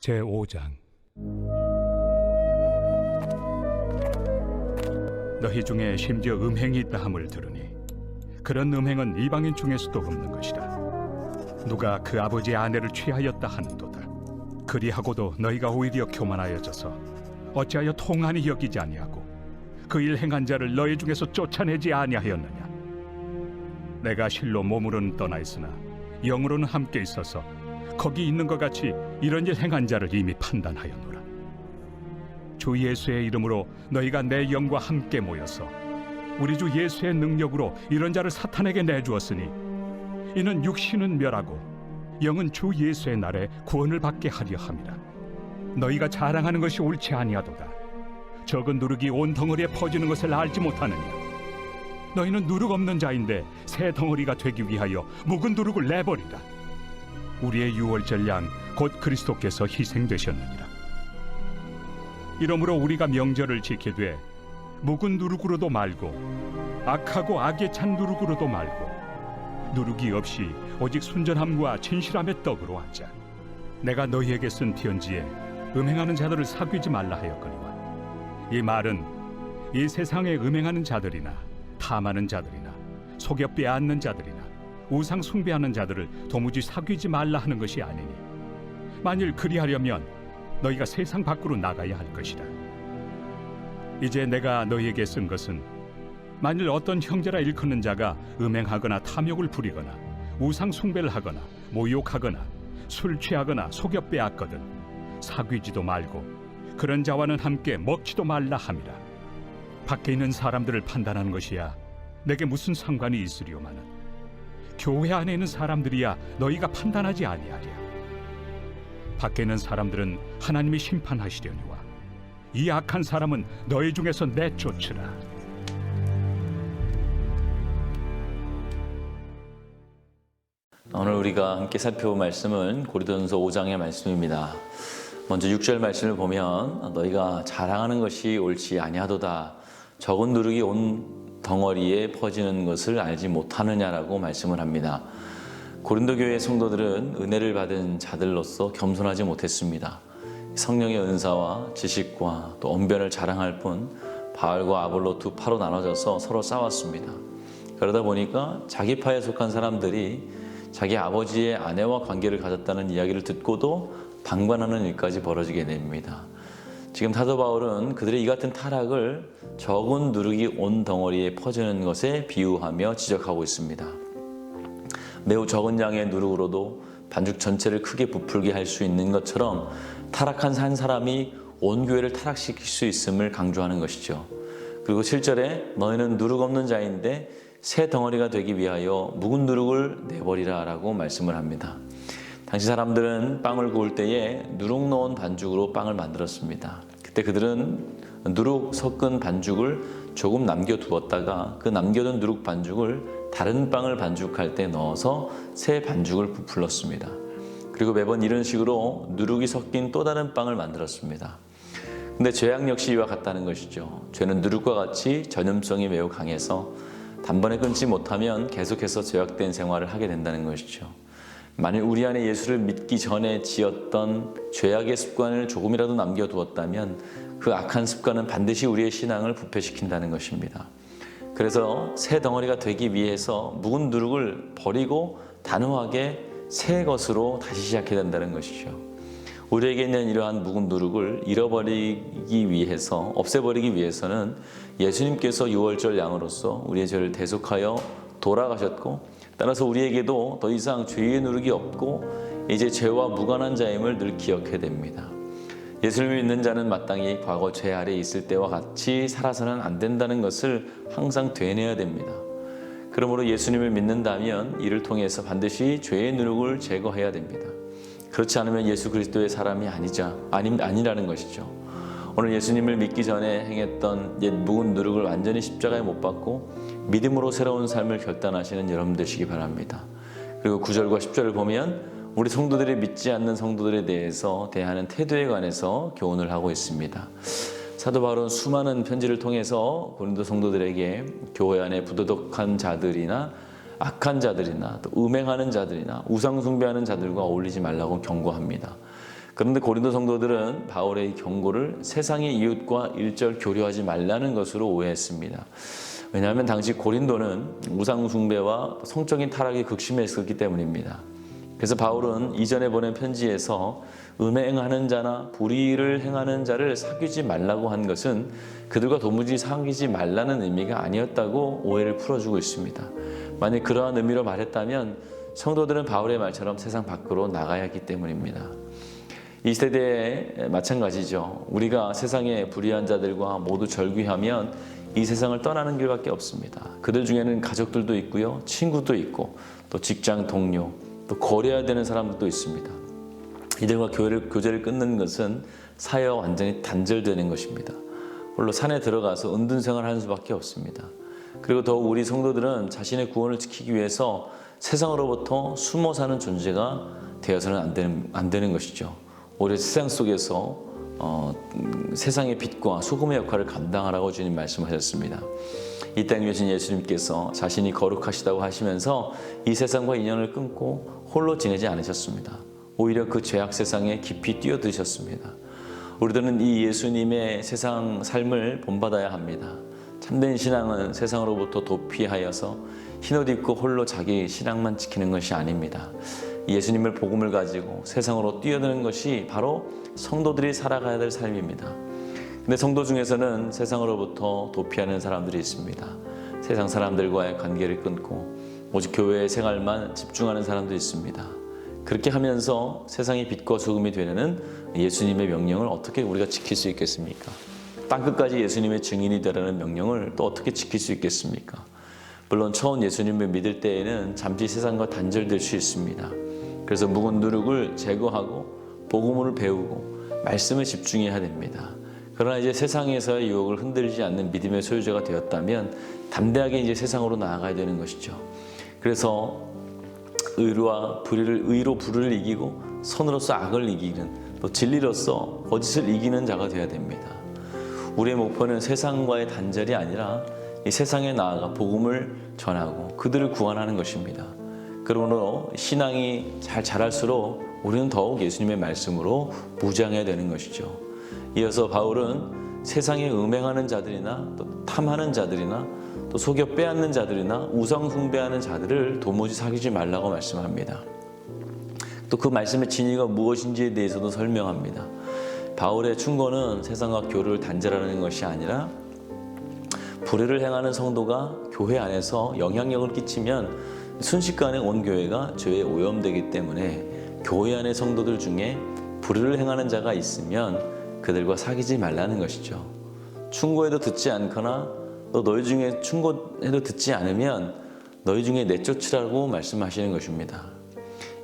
제5장. 너희 중에 심지어 음행이 있다 함을 들으니 그런 음행은 이방인 중에서도 없는 것이라. 누가 그 아버지의 아내를 취하였다 하는도다. 그리하고도 너희가 오히려 교만하여져서 어찌하여 통한이 여기지 아니하고 그 일 행한 자를 너희 중에서 쫓아내지 아니하였느냐. 내가 실로 몸으로는 떠나 있으나 영으로는 함께 있어서 거기 있는 것 같이 이런 일 행한 자를 이미 판단하였노라. 주 예수의 이름으로 너희가 내 영과 함께 모여서 우리 주 예수의 능력으로 이런 자를 사탄에게 내주었으니 이는 육신은 멸하고 영은 주 예수의 날에 구원을 받게 하려 함이라. 너희가 자랑하는 것이 옳지 아니하도다. 적은 누룩이 온 덩어리에 퍼지는 것을 알지 못하느냐. 너희는 누룩 없는 자인데 새 덩어리가 되기 위하여 묵은 누룩을 내버리라. 우리의 유월절 양 곧 그리스도께서 희생되셨느니라. 이러므로 우리가 명절을 지키되 묵은 누룩으로도 말고 악하고 악에 찬 누룩으로도 말고 누룩이 없이 오직 순전함과 진실함의 떡으로 하자. 내가 너희에게 쓴 편지에 음행하는 자들을 사귀지 말라 하였거니와 이 말은 이 세상에 음행하는 자들이나 탐하는 자들이나 속여 빼앗는 자들이나 우상 숭배하는 자들을 도무지 사귀지 말라 하는 것이 아니니 만일 그리하려면 너희가 세상 밖으로 나가야 할 것이다. 이제 내가 너희에게 쓴 것은 만일 어떤 형제라 일컫는 자가 음행하거나 탐욕을 부리거나 우상 숭배를 하거나 모욕하거나 술 취하거나 속여 빼앗거든 사귀지도 말고 그런 자와는 함께 먹지도 말라 함이라. 밖에 있는 사람들을 판단하는 것이야 내게 무슨 상관이 있으리오마는 교회 안에 있는 사람들이야 너희가 판단하지 아니하랴. 밖에 있는 사람들은 하나님이 심판하시려니와 이 악한 사람은 너희 중에서 내쫓으라. 오늘 우리가 함께 살펴볼 말씀은 고린도전서 5장의 말씀입니다. 먼저 6절 말씀을 보면 너희가 자랑하는 것이 옳지 아니하도다. 적은 누룩이 온 덩어리에 퍼지는 것을 알지 못하느냐라고 말씀을 합니다. 고린도 교회 성도들은 은혜를 받은 자들로서 겸손하지 못했습니다. 성령의 은사와 지식과 또 언변을 자랑할 뿐 바알과 아볼로 두 파로 나눠져서 서로 싸웠습니다. 그러다 보니까 자기 파에 속한 사람들이 자기 아버지의 아내와 관계를 가졌다는 이야기를 듣고도 방관하는 일까지 벌어지게 됩니다. 지금 사도 바울은 그들의 이 같은 타락을 적은 누룩이 온 덩어리에 퍼지는 것에 비유하며 지적하고 있습니다. 매우 적은 양의 누룩으로도 반죽 전체를 크게 부풀게 할 수 있는 것처럼 타락한 한 사람이 온 교회를 타락시킬 수 있음을 강조하는 것이죠. 그리고 7절에 너희는 누룩 없는 자인데 새 덩어리가 되기 위하여 묵은 누룩을 내버리라 라고 말씀을 합니다. 당시 사람들은 빵을 구울 때에 누룩 넣은 반죽으로 빵을 만들었습니다. 그때 그들은 누룩 섞은 반죽을 조금 남겨두었다가 그 남겨둔 누룩 반죽을 다른 빵을 반죽할 때 넣어서 새 반죽을 부풀렀습니다. 그리고 매번 이런 식으로 누룩이 섞인 또 다른 빵을 만들었습니다. 근데 죄악 역시 이와 같다는 것이죠. 죄는 누룩과 같이 전염성이 매우 강해서 단번에 끊지 못하면 계속해서 죄악된 생활을 하게 된다는 것이죠. 만일 우리 안에 예수를 믿기 전에 지었던 죄악의 습관을 조금이라도 남겨두었다면 그 악한 습관은 반드시 우리의 신앙을 부패시킨다는 것입니다. 그래서 새 덩어리가 되기 위해서 묵은 누룩을 버리고 단호하게 새 것으로 다시 시작해야 된다는 것이죠. 우리에게 있는 이러한 묵은 누룩을 잃어버리기 위해서, 없애버리기 위해서는 예수님께서 유월절 양으로서 우리의 죄를 대속하여 돌아가셨고 따라서 우리에게도 더 이상 죄의 누룩이 없고 이제 죄와 무관한 자임을 늘 기억해야 됩니다. 예수를 믿는 자는 마땅히 과거 죄 아래 있을 때와 같이 살아서는 안 된다는 것을 항상 되뇌어야 됩니다. 그러므로 예수님을 믿는다면 이를 통해서 반드시 죄의 누룩을 제거해야 됩니다. 그렇지 않으면 예수 그리스도의 사람이 아니라는 것이죠. 오늘 예수님을 믿기 전에 행했던 옛 묵은 누룩을 완전히 십자가에 못 박고 믿음으로 새로운 삶을 결단하시는 여러분 되시기 바랍니다. 그리고 9절과 10절을 보면 우리 성도들이 믿지 않는 성도들에 대해서 대하는 태도에 관해서 교훈을 하고 있습니다. 사도 바울은 수많은 편지를 통해서 고린도 성도들에게 교회 안에 부도덕한 자들이나 악한 자들이나 또 음행하는 자들이나 우상 숭배하는 자들과 어울리지 말라고 경고합니다. 그런데 고린도 성도들은 바울의 경고를 세상의 이웃과 일절 교류하지 말라는 것으로 오해했습니다. 왜냐하면 당시 고린도는 우상 숭배와 성적인 타락이 극심했었기 때문입니다. 그래서 바울은 이전에 보낸 편지에서 음행하는 자나 불의를 행하는 자를 사귀지 말라고 한 것은 그들과 도무지 사귀지 말라는 의미가 아니었다고 오해를 풀어주고 있습니다. 만약 그러한 의미로 말했다면 성도들은 바울의 말처럼 세상 밖으로 나가야 하기 때문입니다. 이 세대에 마찬가지죠. 우리가 세상의 불의한 자들과 모두 절규하면 이 세상을 떠나는 길밖에 없습니다. 그들 중에는 가족들도 있고요, 친구도 있고, 또 직장 동료, 또 거래해야 되는 사람들도 있습니다. 이들과 교제를 끊는 것은 사회와 완전히 단절되는 것입니다. 홀로 산에 들어가서 은둔생활을 하는 수밖에 없습니다. 그리고 더욱 우리 성도들은 자신의 구원을 지키기 위해서 세상으로부터 숨어 사는 존재가 되어서는 안 되는 것이죠. 오히려 세상 속에서 세상의 빛과 소금의 역할을 감당하라고 주님 말씀하셨습니다. 이 땅에 계신 예수님께서 자신이 거룩하시다고 하시면서 이 세상과 인연을 끊고 홀로 지내지 않으셨습니다. 오히려 그 죄악 세상에 깊이 뛰어드셨습니다. 우리들은 이 예수님의 세상 삶을 본받아야 합니다. 참된 신앙은 세상으로부터 도피하여서 흰옷 입고 홀로 자기 신앙만 지키는 것이 아닙니다. 예수님을 복음을 가지고 세상으로 뛰어드는 것이 바로 성도들이 살아가야 될 삶입니다. 근데 성도 중에서는 세상으로부터 도피하는 사람들이 있습니다. 세상 사람들과의 관계를 끊고 오직 교회의 생활만 집중하는 사람도 있습니다. 그렇게 하면서 세상의 빛과 소금이 되려는 예수님의 명령을 어떻게 우리가 지킬 수 있겠습니까? 땅끝까지 예수님의 증인이 되라는 명령을 또 어떻게 지킬 수 있겠습니까? 물론 처음 예수님을 믿을 때에는 잠시 세상과 단절될 수 있습니다. 그래서 묵은 누룩을 제거하고 복음을 배우고 말씀에 집중해야 됩니다. 그러나 이제 세상에서의 유혹을 흔들리지 않는 믿음의 소유자가 되었다면 담대하게 이제 세상으로 나아가야 되는 것이죠. 그래서 의로 불의를 이기고 선으로서 악을 이기는, 또 진리로서 거짓을 이기는 자가 되어야 됩니다. 우리의 목표는 세상과의 단절이 아니라 이 세상에 나아가 복음을 전하고 그들을 구원하는 것입니다. 그러므로 신앙이 잘 자랄수록 우리는 더욱 예수님의 말씀으로 무장해야 되는 것이죠. 이어서 바울은 세상에 음행하는 자들이나 또 탐하는 자들이나 또 속여 빼앗는 자들이나 우상 숭배하는 자들을 도무지 사귀지 말라고 말씀합니다. 또 그 말씀의 진위가 무엇인지에 대해서도 설명합니다. 바울의 충고는 세상과 교류를 단절하는 것이 아니라 불의를 행하는 성도가 교회 안에서 영향력을 끼치면 순식간에 온 교회가 죄에 오염되기 때문에 교회 안의 성도들 중에 불의를 행하는 자가 있으면 그들과 사귀지 말라는 것이죠. 충고해도 듣지 않거나 또 너희 중에 충고해도 듣지 않으면 너희 중에 내쫓으라고 말씀하시는 것입니다.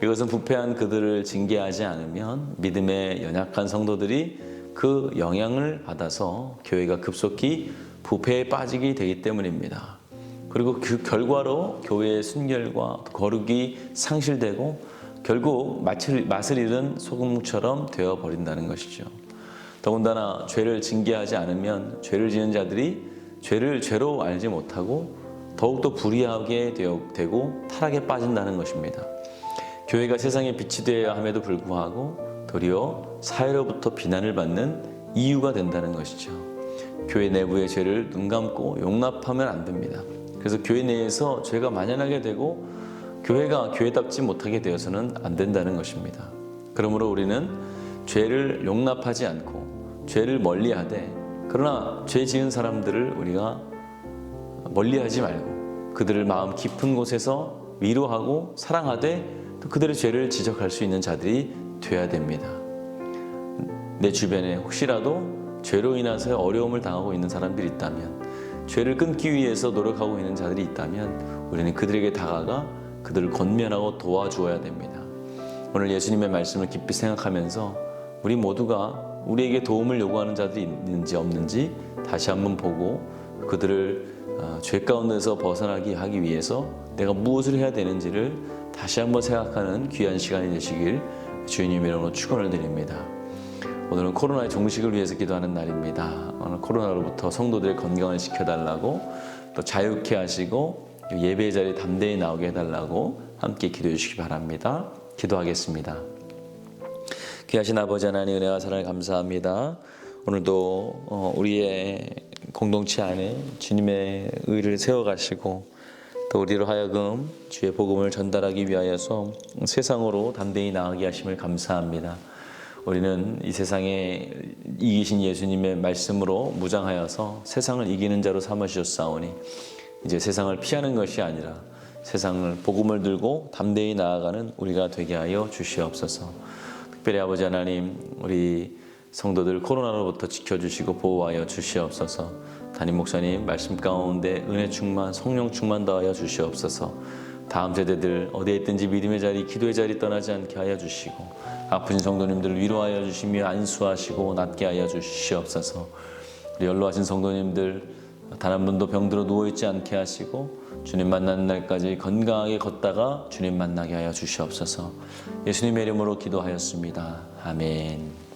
이것은 부패한 그들을 징계하지 않으면 믿음의 연약한 성도들이 그 영향을 받아서 교회가 급속히 부패에 빠지게 되기 때문입니다. 그리고 그 결과로 교회의 순결과 거룩이 상실되고 결국 맛을 잃은 소금처럼 되어버린다는 것이죠. 더군다나 죄를 징계하지 않으면 죄를 지은 자들이 죄를 죄로 알지 못하고 더욱더 불의하게 되고 타락에 빠진다는 것입니다. 교회가 세상의 빛이 되어야 함에도 불구하고 도리어 사회로부터 비난을 받는 이유가 된다는 것이죠. 교회 내부의 죄를 눈 감고 용납하면 안 됩니다. 그래서 교회 내에서 죄가 만연하게 되고 교회가 교회답지 못하게 되어서는 안 된다는 것입니다. 그러므로 우리는 죄를 용납하지 않고 죄를 멀리하되 그러나 죄 지은 사람들을 우리가 멀리하지 말고 그들을 마음 깊은 곳에서 위로하고 사랑하되 또 그들의 죄를 지적할 수 있는 자들이 되어야 됩니다. 내 주변에 혹시라도 죄로 인해서 어려움을 당하고 있는 사람들이 있다면 죄를 끊기 위해서 노력하고 있는 자들이 있다면 우리는 그들에게 다가가 그들을 권면하고 도와주어야 됩니다. 오늘 예수님의 말씀을 깊이 생각하면서 우리 모두가 우리에게 도움을 요구하는 자들이 있는지 없는지 다시 한번 보고 그들을 죄 가운데서 벗어나게 하기 위해서 내가 무엇을 해야 되는지를 다시 한번 생각하는 귀한 시간이 되시길 주님의 이름으로 축원을 드립니다. 오늘은 코로나의 종식을 위해서 기도하는 날입니다. 오늘 코로나로부터 성도들의 건강을 지켜달라고 또 자유케 하시고 예배의 자리에 담대히 나오게 해달라고 함께 기도해 주시기 바랍니다. 기도하겠습니다. 귀하신 아버지 하나님 은혜와 사랑을 감사합니다. 오늘도 우리의 공동체 안에 주님의 의를 세워가시고 또 우리로 하여금 주의 복음을 전달하기 위하여서 세상으로 담대히 나아가게 하심을 감사합니다. 우리는 이 세상에 이기신 예수님의 말씀으로 무장하여서 세상을 이기는 자로 삼으셨사오니 이제 세상을 피하는 것이 아니라 세상을 복음을 들고 담대히 나아가는 우리가 되게 하여 주시옵소서. 특별히 아버지 하나님, 우리 성도들 코로나로부터 지켜주시고 보호하여 주시옵소서. 담임 목사님 말씀 가운데 은혜 충만, 성령 충만 더하여 주시옵소서. 다음 세대들 어디에 있든지 믿음의 자리, 기도의 자리 떠나지 않게 하여 주시고 아프신 성도님들 위로하여 주시며 안수하시고 낫게 하여 주시옵소서. 우리 연로하신 성도님들 단 한 분도 병들어 누워있지 않게 하시고 주님 만나는 날까지 건강하게 걷다가 주님 만나게 하여 주시옵소서. 예수님의 이름으로 기도하였습니다. 아멘.